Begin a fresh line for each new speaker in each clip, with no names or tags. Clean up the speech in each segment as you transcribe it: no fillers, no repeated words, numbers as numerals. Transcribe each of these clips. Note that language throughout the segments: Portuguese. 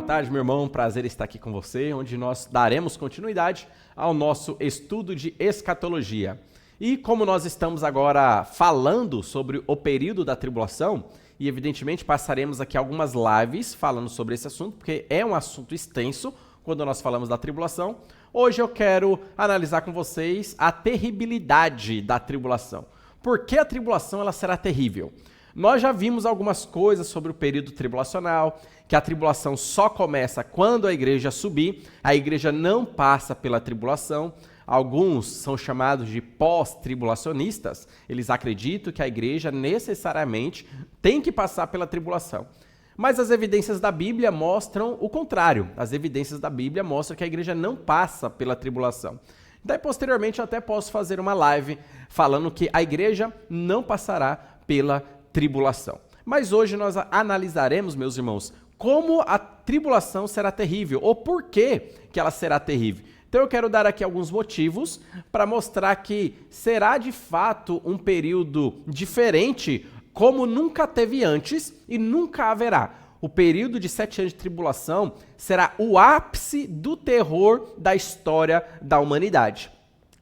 Boa tarde, meu irmão. Prazer estar aqui com você, onde nós daremos continuidade ao nosso estudo de escatologia. E como nós estamos agora falando sobre o período da tribulação, e evidentemente passaremos aqui algumas lives falando sobre esse assunto, porque é um assunto extenso quando nós falamos da tribulação. Hoje eu quero analisar com vocês a terribilidade da tribulação. Por que a tribulação ela será terrível? Nós já vimos algumas coisas sobre o período tribulacional, que a tribulação só começa quando a igreja subir, a igreja não passa pela tribulação. Alguns são chamados de pós-tribulacionistas, eles acreditam que a igreja necessariamente tem que passar pela tribulação. Mas as evidências da Bíblia mostram o contrário, as evidências da Bíblia mostram que a igreja não passa pela tribulação. Daí, posteriormente, eu até posso fazer uma live falando que a igreja não passará pela tribulação. Mas hoje nós analisaremos, meus irmãos, como a tribulação será terrível, ou por que ela será terrível. Então eu quero dar aqui alguns motivos para mostrar que será de fato um período diferente, como nunca teve antes e nunca haverá. O período de 7 anos de tribulação será o ápice do terror da história da humanidade.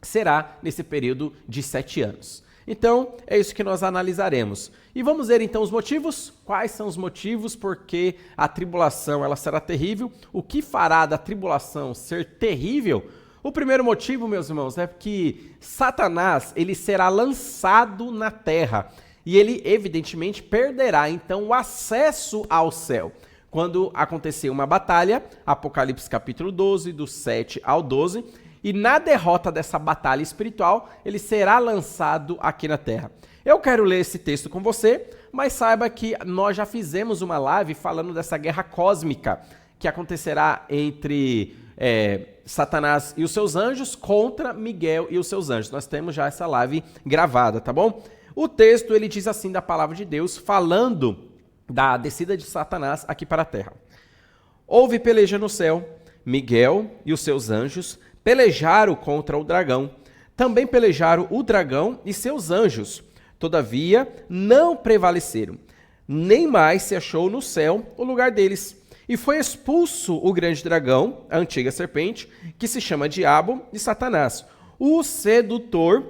Será nesse período de 7 anos. Então, é isso que nós analisaremos. E vamos ver então os motivos. Quais são os motivos porque a tribulação ela será terrível? O que fará da tribulação ser terrível? O primeiro motivo, meus irmãos, é que Satanás ele será lançado na terra. E ele, evidentemente, perderá então o acesso ao céu. Quando acontecer uma batalha, Apocalipse capítulo 12, do 7 ao 12, e na derrota dessa batalha espiritual, ele será lançado aqui na terra. Eu quero ler esse texto com você, mas saiba que nós já fizemos uma live falando dessa guerra cósmica que acontecerá entre Satanás e os seus anjos contra Miguel e os seus anjos. Nós temos já essa live gravada, tá bom? O texto ele diz assim da palavra de Deus, falando da descida de Satanás aqui para a terra. Houve peleja no céu, Miguel e os seus anjos pelejaram contra o dragão. Também pelejaram o dragão e seus anjos. Todavia, não prevaleceram. Nem mais se achou no céu o lugar deles. E foi expulso o grande dragão, a antiga serpente, que se chama Diabo e Satanás, o sedutor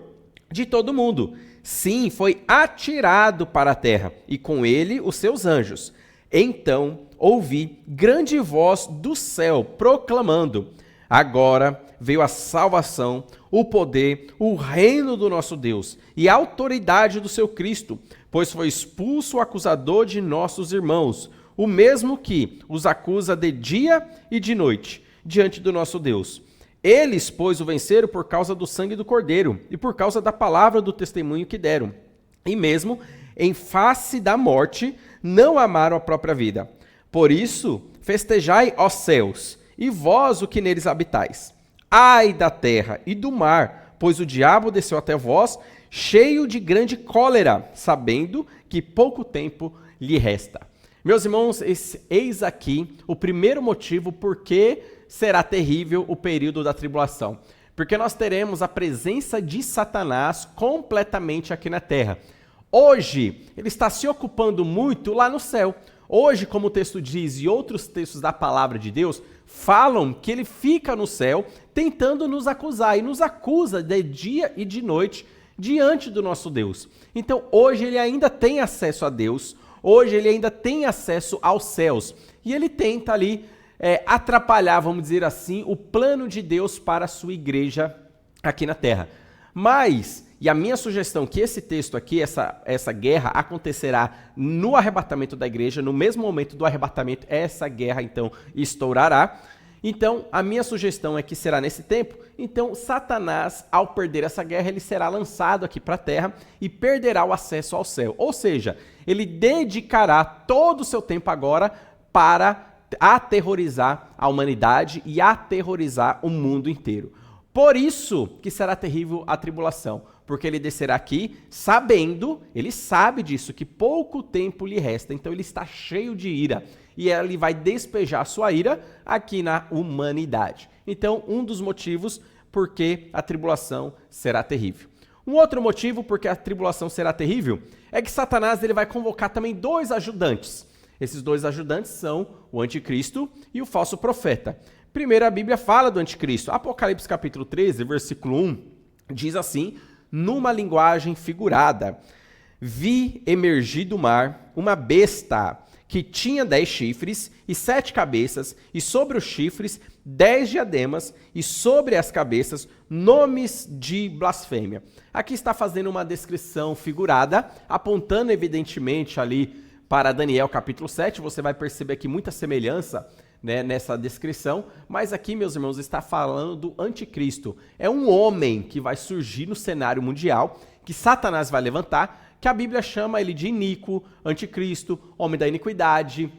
de todo mundo. Sim, foi atirado para a terra, e com ele os seus anjos. Então ouvi grande voz do céu proclamando: agora veio a salvação, o poder, o reino do nosso Deus e a autoridade do seu Cristo, pois foi expulso o acusador de nossos irmãos, o mesmo que os acusa de dia e de noite, diante do nosso Deus. Eles, pois, o venceram por causa do sangue do Cordeiro e por causa da palavra do testemunho que deram. E mesmo em face da morte, não amaram a própria vida. Por isso, festejai, ó céus, e vós o que neles habitais. Ai da terra e do mar, pois o diabo desceu até vós, cheio de grande cólera, sabendo que pouco tempo lhe resta. Meus irmãos, eis aqui o primeiro motivo por que será terrível o período da tribulação. Porque nós teremos a presença de Satanás completamente aqui na terra. Hoje, ele está se ocupando muito lá no céu. Hoje, como o texto diz e outros textos da palavra de Deus, falam que ele fica no céu tentando nos acusar e nos acusa de dia e de noite diante do nosso Deus. Então, hoje ele ainda tem acesso a Deus, hoje ele ainda tem acesso aos céus e ele tenta ali atrapalhar, vamos dizer assim, o plano de Deus para a sua igreja aqui na terra. Mas, e a minha sugestão que esse texto aqui, essa guerra acontecerá no arrebatamento da igreja, no mesmo momento do arrebatamento, essa guerra então estourará. Então, a minha sugestão é que será nesse tempo. Então, Satanás, ao perder essa guerra, ele será lançado aqui para a terra e perderá o acesso ao céu. Ou seja, ele dedicará todo o seu tempo agora para aterrorizar a humanidade e aterrorizar o mundo inteiro. Por isso que será terrível a tribulação, porque ele descerá aqui sabendo, ele sabe disso, que pouco tempo lhe resta, então ele está cheio de ira, e ele vai despejar sua ira aqui na humanidade. Então, um dos motivos por que a tribulação será terrível. Um outro motivo por que a tribulação será terrível é que Satanás ele vai convocar também 2 ajudantes. Esses dois ajudantes são o anticristo e o falso profeta. Primeiro, a Bíblia fala do anticristo. Apocalipse capítulo 13, versículo 1, diz assim, numa linguagem figurada: vi emergir do mar uma besta que tinha 10 chifres e 7 cabeças, e sobre os chifres 10 diademas, e sobre as cabeças nomes de blasfêmia. Aqui está fazendo uma descrição figurada, apontando evidentemente ali para Daniel capítulo 7, você vai perceber aqui muita semelhança, né, nessa descrição, mas aqui, meus irmãos, está falando do anticristo. É um homem que vai surgir no cenário mundial, que Satanás vai levantar, que a Bíblia chama ele de iníquo, anticristo, homem da iniquidade.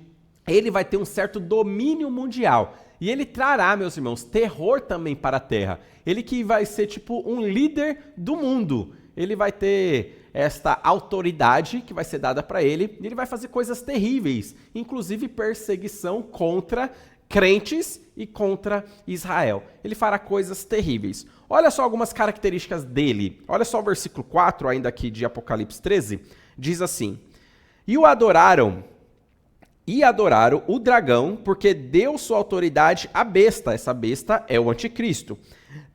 Ele vai ter um certo domínio mundial. E ele trará, meus irmãos, terror também para a terra. Ele que vai ser tipo um líder do mundo. Ele vai ter esta autoridade que vai ser dada para ele. E ele vai fazer coisas terríveis, inclusive perseguição contra crentes e contra Israel. Ele fará coisas terríveis. Olha só algumas características dele. Olha só o versículo 4, ainda aqui de Apocalipse 13, diz assim: e adoraram o dragão, porque deu sua autoridade à besta. Essa besta é o anticristo.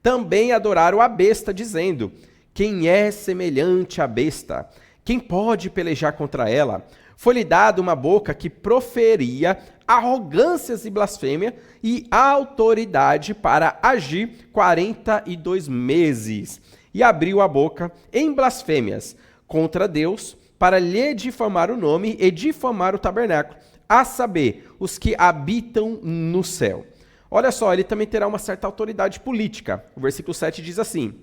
Também adoraram a besta, dizendo: quem é semelhante à besta? Quem pode pelejar contra ela? Foi-lhe dada uma boca que proferia arrogâncias e blasfêmia, e autoridade para agir 42 meses. E abriu a boca em blasfêmias contra Deus, para lhe difamar o nome e difamar o tabernáculo, a saber, os que habitam no céu. Olha só, ele também terá uma certa autoridade política. O versículo 7 diz assim: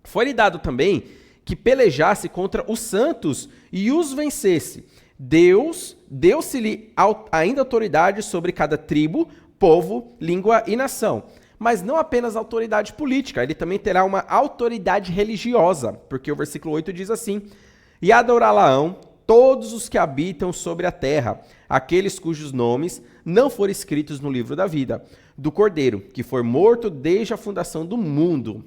foi-lhe dado também que pelejasse contra os santos e os vencesse. Deu-se-lhe ainda autoridade sobre cada tribo, povo, língua e nação. Mas não apenas autoridade política, ele também terá uma autoridade religiosa, porque o versículo 8 diz assim: e adorá-la-ão todos os que habitam sobre a terra, aqueles cujos nomes não forem escritos no livro da vida, do Cordeiro, que foi morto desde a fundação do mundo.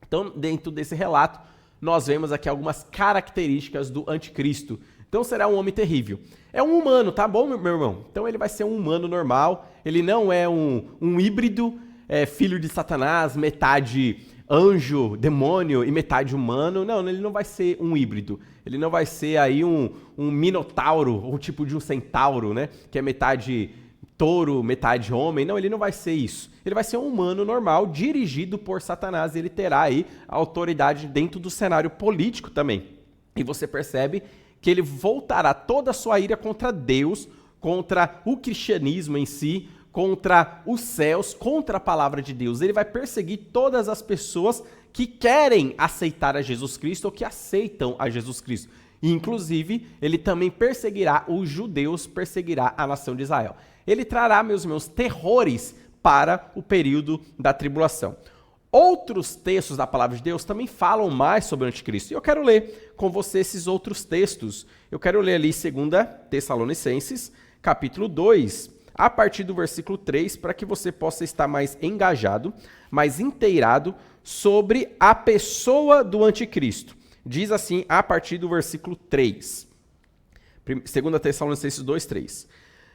Então, dentro desse relato, nós vemos aqui algumas características do anticristo. Então será um homem terrível. É um humano, tá bom, meu irmão? Então ele vai ser um humano normal, ele não é um híbrido, filho de Satanás, metade anjo, demônio e metade humano. Não, ele não vai ser um híbrido. Ele não vai ser aí um minotauro, ou tipo de um centauro, né? Que é metade touro, metade homem. Não, ele não vai ser isso. Ele vai ser um humano normal, dirigido por Satanás. Ele terá aí a autoridade dentro do cenário político também. E você percebe que ele voltará toda a sua ira contra Deus, contra o cristianismo em si, contra os céus, contra a palavra de Deus. Ele vai perseguir todas as pessoas que querem aceitar a Jesus Cristo ou que aceitam a Jesus Cristo. E, inclusive, ele também perseguirá os judeus, perseguirá a nação de Israel. Ele trará, meus irmãos, terrores para o período da tribulação. Outros textos da palavra de Deus também falam mais sobre o anticristo. E eu quero ler com você esses outros textos. Eu quero ler ali 2 Tessalonicenses, capítulo 2, a partir do versículo 3, para que você possa estar mais engajado, mais inteirado sobre a pessoa do anticristo. Diz assim, a partir do versículo 3. 2 Tessalonicenses 2, 3.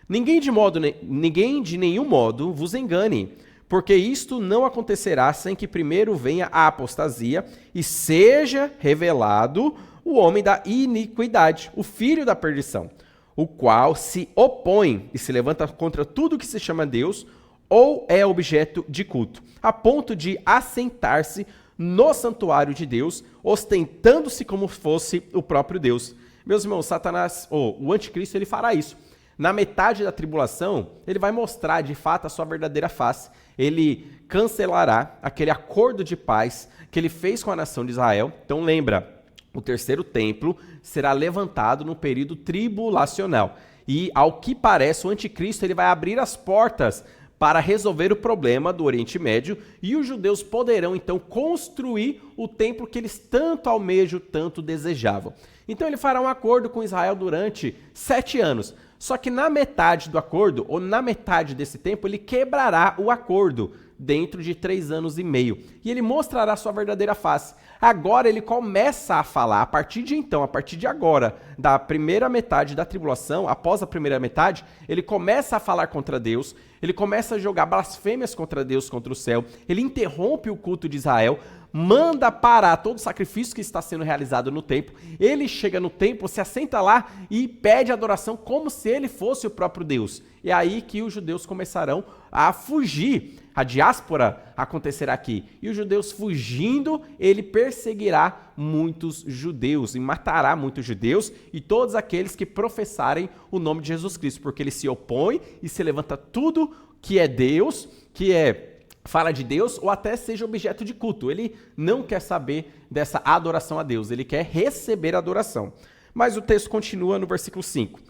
Ninguém de nenhum modo vos engane, porque isto não acontecerá sem que primeiro venha a apostasia e seja revelado o homem da iniquidade, o filho da perdição, o qual se opõe e se levanta contra tudo que se chama Deus ou é objeto de culto, a ponto de assentar-se no santuário de Deus, ostentando-se como fosse o próprio Deus. Meus irmãos, Satanás, o anticristo, ele fará isso. Na metade da tribulação, ele vai mostrar de fato a sua verdadeira face. Ele cancelará aquele acordo de paz que ele fez com a nação de Israel. Então lembra, o terceiro templo será levantado no período tribulacional. E ao que parece, o anticristo ele vai abrir as portas para resolver o problema do Oriente Médio, e os judeus poderão então construir o templo que eles tanto almejam, tanto desejavam. Então ele fará um acordo com Israel durante 7 anos. Só que na metade do acordo, ou na metade desse tempo, ele quebrará o acordo. dentro de 3 anos e meio. E ele mostrará sua verdadeira face. Agora ele começa a falar, a partir de então, a partir de agora, da primeira metade da tribulação, após a primeira metade, ele começa a falar contra Deus, ele começa a jogar blasfêmias contra Deus, contra o céu, ele interrompe o culto de Israel, manda parar todo o sacrifício que está sendo realizado no templo, ele chega no templo, se assenta lá e pede adoração como se ele fosse o próprio Deus. É aí que os judeus começarão a fugir, a diáspora acontecerá aqui. E os judeus fugindo, ele perseguirá muitos judeus e matará muitos judeus e todos aqueles que professarem o nome de Jesus Cristo, porque ele se opõe e se levanta tudo que é Deus, fala de Deus ou até seja objeto de culto. Ele não quer saber dessa adoração a Deus, ele quer receber a adoração. Mas o texto continua no versículo 5.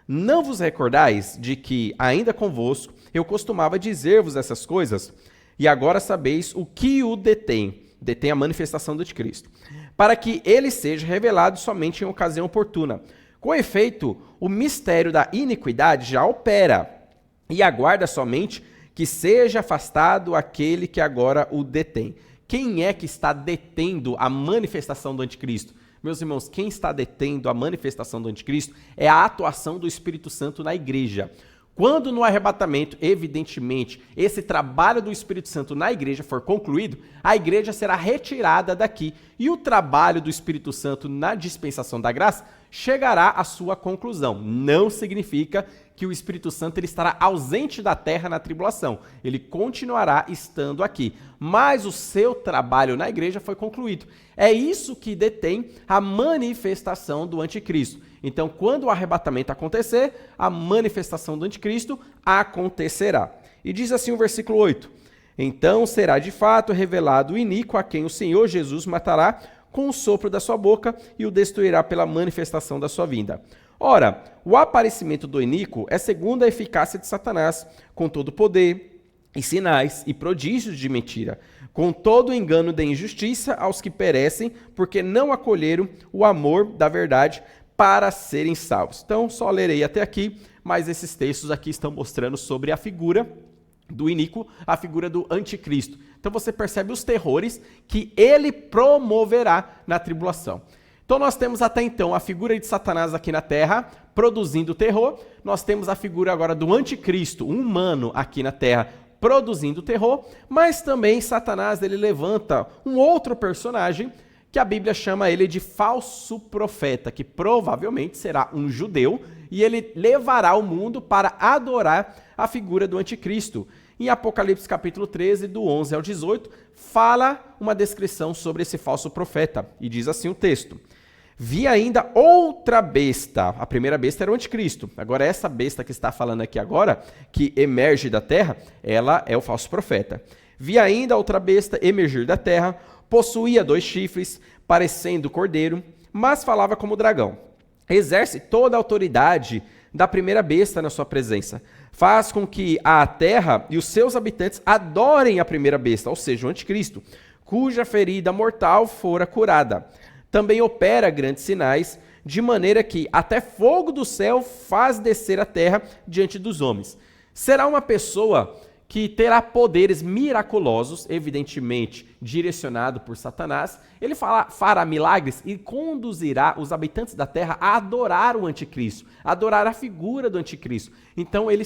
Não vos recordais de que, ainda convosco, eu costumava dizer-vos essas coisas, e agora sabeis o que o detém a manifestação do anticristo, para que ele seja revelado somente em ocasião oportuna. Com efeito, o mistério da iniquidade já opera, e aguarda somente que seja afastado aquele que agora o detém. Quem é que está detendo a manifestação do anticristo? Meus irmãos, quem está detendo a manifestação do anticristo é a atuação do Espírito Santo na igreja. Quando no arrebatamento, evidentemente, esse trabalho do Espírito Santo na igreja for concluído, a igreja será retirada daqui e o trabalho do Espírito Santo na dispensação da graça chegará à sua conclusão. Não significa que o Espírito Santo ele estará ausente da terra na tribulação. Ele continuará estando aqui, mas o seu trabalho na igreja foi concluído. É isso que detém a manifestação do anticristo. Então, quando o arrebatamento acontecer, a manifestação do anticristo acontecerá. E diz assim o versículo 8: Então será de fato revelado o iníquo a quem o Senhor Jesus matará com o sopro da sua boca e o destruirá pela manifestação da sua vinda. Ora, o aparecimento do iníquo é segundo a eficácia de Satanás, com todo o poder e sinais e prodígios de mentira, com todo o engano da injustiça aos que perecem, porque não acolheram o amor da verdade para serem salvos. Então, só lerei até aqui, mas esses textos aqui estão mostrando sobre a figura do iníquo, a figura do anticristo. Então você percebe os terrores que ele promoverá na tribulação. Então nós temos até então a figura de Satanás aqui na terra, produzindo terror. Nós temos a figura agora do anticristo, um humano aqui na terra, produzindo terror. Mas também Satanás ele levanta um outro personagem que a Bíblia chama ele de falso profeta, que provavelmente será um judeu, e ele levará o mundo para adorar a figura do anticristo. Em Apocalipse capítulo 13, do 11 ao 18, fala uma descrição sobre esse falso profeta, e diz assim o texto: Vi ainda outra besta. A primeira besta era o anticristo. Agora essa besta que está falando aqui agora, que emerge da terra, ela é o falso profeta. Vi ainda outra besta emergir da terra, possuía 2 chifres, parecendo cordeiro, mas falava como dragão. Exerce toda a autoridade da primeira besta na sua presença. Faz com que a terra e os seus habitantes adorem a primeira besta, ou seja, o anticristo, cuja ferida mortal fora curada. Também opera grandes sinais, de maneira que até fogo do céu faz descer a terra diante dos homens. Será uma pessoa que terá poderes miraculosos, evidentemente direcionado por Satanás. Ele fará milagres e conduzirá os habitantes da terra a adorar o anticristo, a adorar a figura do anticristo. Então ele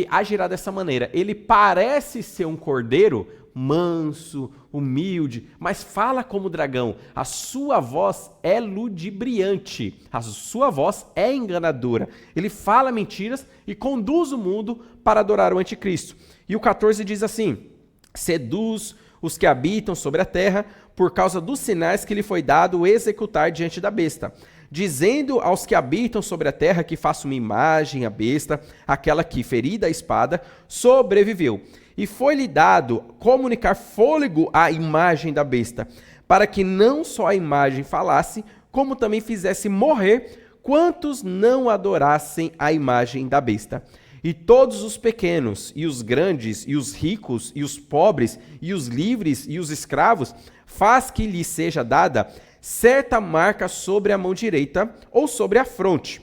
agirá dessa maneira. Ele parece ser um cordeiro manso, humilde, mas fala como dragão. A sua voz é ludibriante, a sua voz é enganadora. Ele fala mentiras e conduz o mundo para adorar o anticristo. E o 14 diz assim: seduz os que habitam sobre a terra por causa dos sinais que lhe foi dado executar diante da besta, dizendo aos que habitam sobre a terra que faça uma imagem à besta, aquela que, ferida a espada, sobreviveu. E foi-lhe dado comunicar fôlego à imagem da besta, para que não só a imagem falasse, como também fizesse morrer quantos não adorassem a imagem da besta. E todos os pequenos, e os grandes, e os ricos, e os pobres, e os livres, e os escravos, faz que lhe seja dada certa marca sobre a mão direita ou sobre a fronte,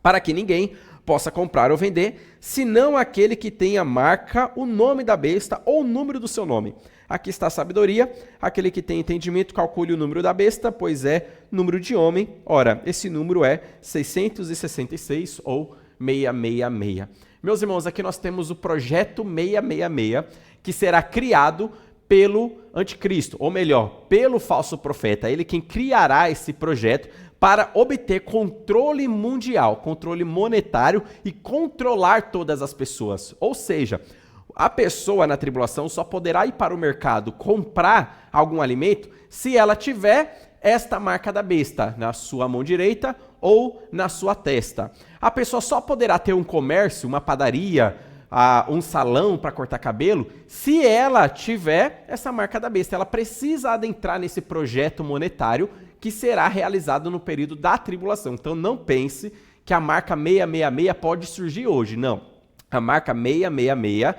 para que ninguém possa comprar ou vender, senão aquele que tem a marca, o nome da besta ou o número do seu nome. Aqui está a sabedoria, aquele que tem entendimento calcule o número da besta, pois é número de homem. Ora, esse número é 666 ou 666. Meus irmãos, aqui nós temos o projeto 666, que será criado pelo anticristo, ou melhor, pelo falso profeta. Ele quem criará esse projeto para obter controle mundial, controle monetário e controlar todas as pessoas. Ou seja, a pessoa na tribulação só poderá ir para o mercado comprar algum alimento se ela tiver esta marca da besta na sua mão direita ou na sua testa. A pessoa só poderá ter um comércio, uma padaria, um salão para cortar cabelo, se ela tiver essa marca da besta. Ela precisa adentrar nesse projeto monetário que será realizado no período da tribulação. Então não pense que a marca 666 pode surgir hoje, não. A marca 666,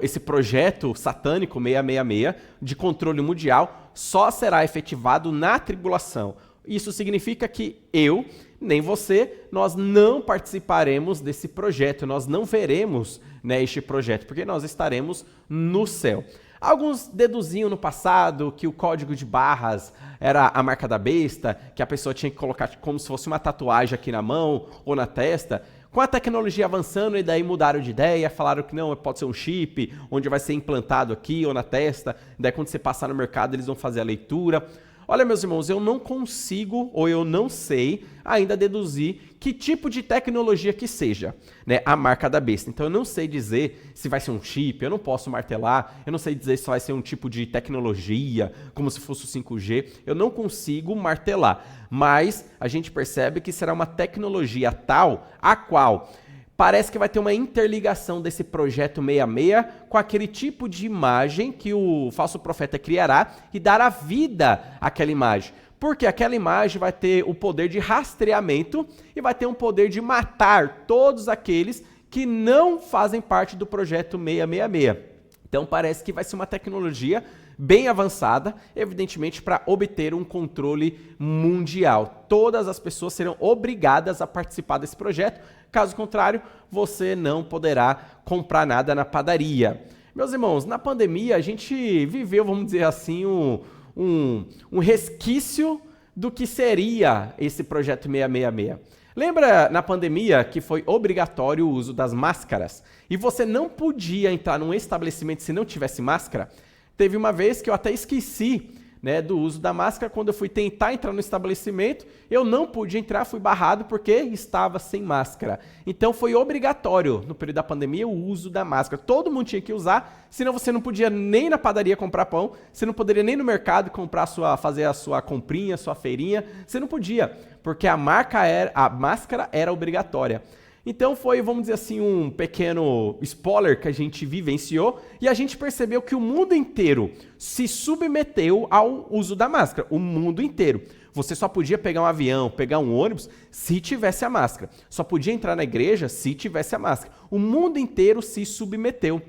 esse projeto satânico 666 de controle mundial só será efetivado na tribulação. Isso significa que eu, nem você, nós não participaremos desse projeto, nós não veremos, este projeto, porque nós estaremos no céu. Alguns deduziam no passado que o código de barras era a marca da besta, que a pessoa tinha que colocar como se fosse uma tatuagem aqui na mão ou na testa. Com a tecnologia avançando, e daí mudaram de ideia, falaram que não, pode ser um chip, onde vai ser implantado aqui ou na testa, daí quando você passar no mercado eles vão fazer a leitura. Olha, meus irmãos, eu não consigo, ou eu não sei ainda deduzir que tipo de tecnologia que seja, a marca da besta. Então eu não sei dizer se vai ser um chip, eu não posso martelar, eu não sei dizer se vai ser um tipo de tecnologia, como se fosse o 5G, eu não consigo martelar. Mas a gente percebe que será uma tecnologia tal, a qual parece que vai ter uma interligação desse projeto 66 com aquele tipo de imagem que o falso profeta criará e dará vida àquela imagem. Porque aquela imagem vai ter o poder de rastreamento e vai ter um poder de matar todos aqueles que não fazem parte do projeto 666. Então parece que vai ser uma tecnologia bem avançada, evidentemente para obter um controle mundial. Todas as pessoas serão obrigadas a participar desse projeto, caso contrário, você não poderá comprar nada na padaria. Meus irmãos, na pandemia a gente viveu, vamos dizer assim, um resquício do que seria esse projeto 666. Lembra na pandemia que foi obrigatório o uso das máscaras? E você não podia entrar num estabelecimento se não tivesse máscara? Teve uma vez que eu até esqueci do uso da máscara. Quando eu fui tentar entrar no estabelecimento, eu não pude entrar, fui barrado porque estava sem máscara. Então foi obrigatório, no período da pandemia, o uso da máscara. Todo mundo tinha que usar, senão você não podia nem na padaria comprar pão, você não poderia nem no mercado fazer a sua comprinha, a sua feirinha, você não podia, porque a máscara era obrigatória. Então foi, vamos dizer assim, um pequeno spoiler que a gente vivenciou e a gente percebeu que o mundo inteiro se submeteu ao uso da máscara. O mundo inteiro. Você só podia pegar um avião, pegar um ônibus se tivesse a máscara. Só podia entrar na igreja se tivesse a máscara. O mundo inteiro se submeteu.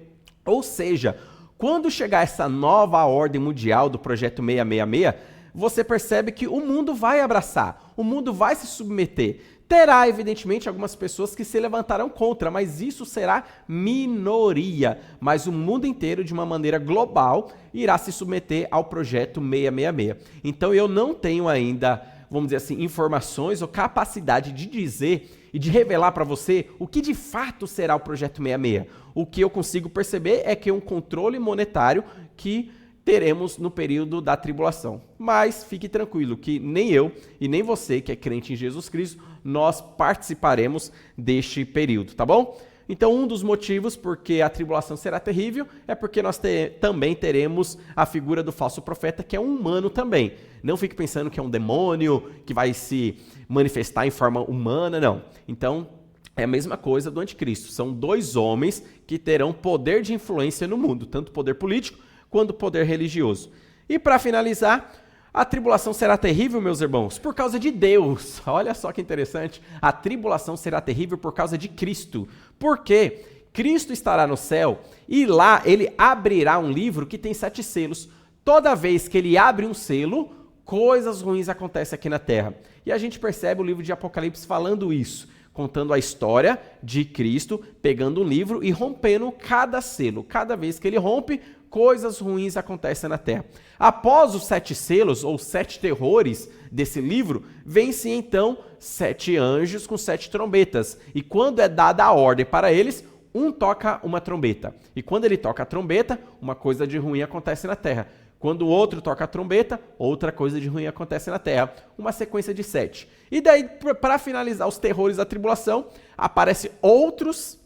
Ou seja, quando chegar essa nova ordem mundial do projeto 666, você percebe que o mundo vai abraçar, o mundo vai se submeter. Terá, evidentemente, algumas pessoas que se levantarão contra, mas isso será minoria. Mas o mundo inteiro, de uma maneira global, irá se submeter ao projeto 666. Então eu não tenho ainda, vamos dizer assim, informações ou capacidade de dizer e de revelar para você o que de fato será o projeto 666. O que eu consigo perceber é que é um controle monetário que teremos no período da tribulação. Mas fique tranquilo que nem eu e nem você que é crente em Jesus Cristo, nós participaremos deste período, tá bom? Então um dos motivos porque a tribulação será terrível é porque nós também teremos a figura do falso profeta, que é um humano também. Não fique pensando que é um demônio que vai se manifestar em forma humana, não. Então é a mesma coisa do anticristo. São dois homens que terão poder de influência no mundo, tanto poder político quanto poder religioso. E para finalizar, a tribulação será terrível, meus irmãos, por causa de Deus. Olha só que interessante. A tribulação será terrível por causa de Cristo. Porque Cristo estará no céu e lá ele abrirá um livro que tem 7 selos. Toda vez que ele abre um selo, coisas ruins acontecem aqui na terra. E a gente percebe o livro de Apocalipse falando isso. contando a história de Cristo, pegando um livro e rompendo cada selo. Cada vez que ele rompe, coisas ruins acontecem na terra. Após os 7 selos, ou 7 terrores desse livro, vem-se então 7 anjos com 7 trombetas. E quando é dada a ordem para eles, um toca uma trombeta. E quando ele toca a trombeta, uma coisa de ruim acontece na terra. Quando o outro toca a trombeta, outra coisa de ruim acontece na terra. Uma sequência de 7. E daí, para finalizar os terrores da tribulação, aparecem outros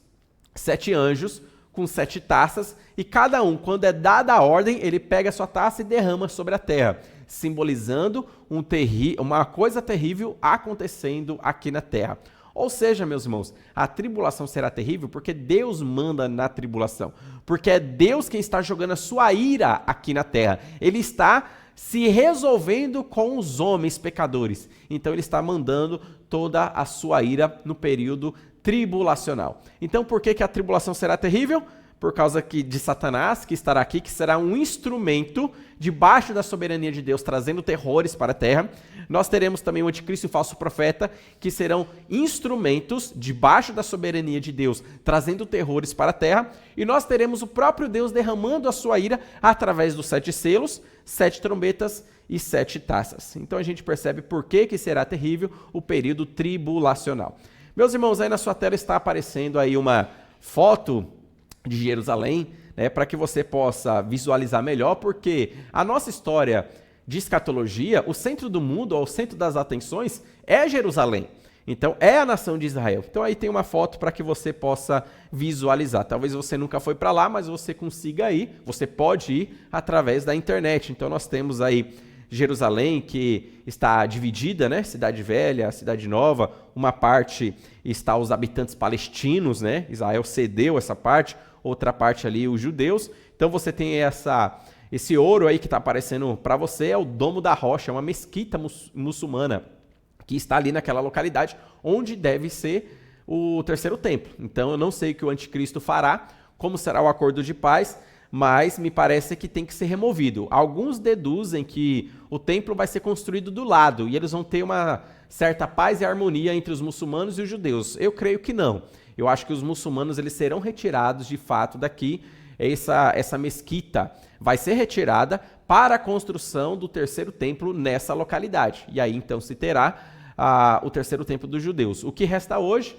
7 anjos com 7 taças, e cada um, quando é dada a ordem, ele pega a sua taça e derrama sobre a terra, simbolizando uma coisa terrível acontecendo aqui na terra. Ou seja, meus irmãos, a tribulação será terrível porque Deus manda na tribulação. Porque é Deus quem está jogando a sua ira aqui na terra. Ele está se resolvendo com os homens pecadores. Então ele está mandando toda a sua ira no período tribulacional. Então por que a tribulação será terrível? Por causa de Satanás, que estará aqui, que será um instrumento debaixo da soberania de Deus, trazendo terrores para a terra. Nós teremos também o anticristo e o falso profeta, que serão instrumentos debaixo da soberania de Deus, trazendo terrores para a terra. E nós teremos o próprio Deus derramando a sua ira através dos 7 selos, 7 trombetas e 7 taças. Então a gente percebe por que será terrível o período tribulacional. Meus irmãos, aí na sua tela está aparecendo aí uma foto de Jerusalém, né, para que você possa visualizar melhor, porque a nossa história de escatologia, o centro do mundo, ou o centro das atenções, é Jerusalém. Então, é a nação de Israel. Então, aí tem uma foto para que você possa visualizar. Talvez você nunca foi para lá, mas você consiga ir, você pode ir através da internet. Então, nós temos aí Jerusalém, que está dividida, né? Cidade Velha, Cidade Nova. Uma parte está os habitantes palestinos, né? Israel cedeu essa parte. Outra parte ali, os judeus. Então você tem esse ouro aí que está aparecendo para você, é o Domo da Rocha, uma mesquita muçulmana que está ali naquela localidade, onde deve ser o terceiro templo. Então eu não sei o que o anticristo fará, como será o acordo de paz, mas me parece que tem que ser removido. Alguns deduzem que o templo vai ser construído do lado, e eles vão ter uma certa paz e harmonia entre os muçulmanos e os judeus. Eu creio que não. Eu acho que os muçulmanos eles serão retirados de fato daqui. Essa mesquita vai ser retirada para a construção do terceiro templo nessa localidade. E aí então se terá o terceiro templo dos judeus. O que resta hoje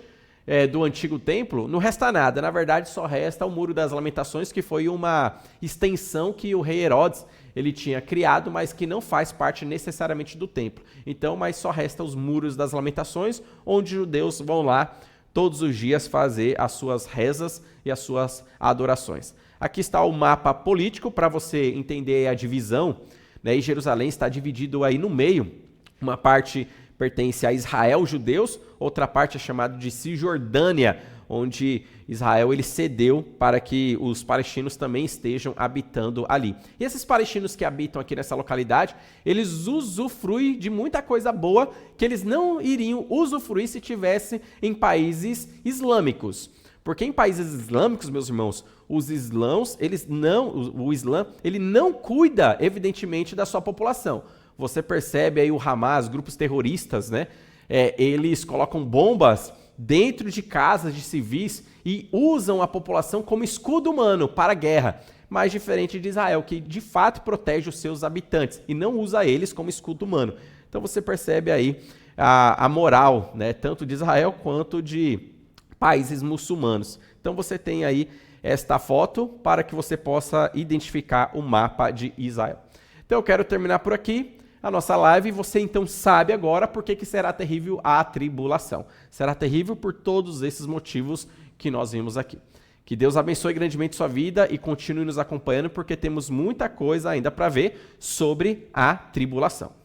do antigo templo, não resta nada. Na verdade, só resta o Muro das Lamentações, que foi uma extensão que o rei Herodes ele tinha criado, mas que não faz parte necessariamente do templo. Então, mas só resta os Muros das Lamentações, onde os judeus vão lá todos os dias fazer as suas rezas e as suas adorações. Aqui está o mapa político para você entender a divisão, né? E Jerusalém está dividido aí no meio. Uma parte pertence a Israel, judeus, outra parte é chamada de Cisjordânia, onde Israel ele cedeu para que os palestinos também estejam habitando ali. E esses palestinos que habitam aqui nessa localidade, eles usufruem de muita coisa boa que eles não iriam usufruir se tivessem em países islâmicos. Porque em países islâmicos, meus irmãos, o Islã ele não cuida, evidentemente, da sua população. Você percebe aí o Hamas, grupos terroristas, né? Eles colocam bombas dentro de casas de civis e usam a população como escudo humano para a guerra. Mas diferente de Israel, que de fato protege os seus habitantes e não usa eles como escudo humano. Então você percebe aí a moral, né, tanto de Israel quanto de países muçulmanos. Então você tem aí esta foto para que você possa identificar o mapa de Israel. Então eu quero terminar por aqui a nossa live, e você então sabe agora por que será terrível a tribulação. Será terrível por todos esses motivos que nós vimos aqui. Que Deus abençoe grandemente sua vida e continue nos acompanhando, porque temos muita coisa ainda para ver sobre a tribulação.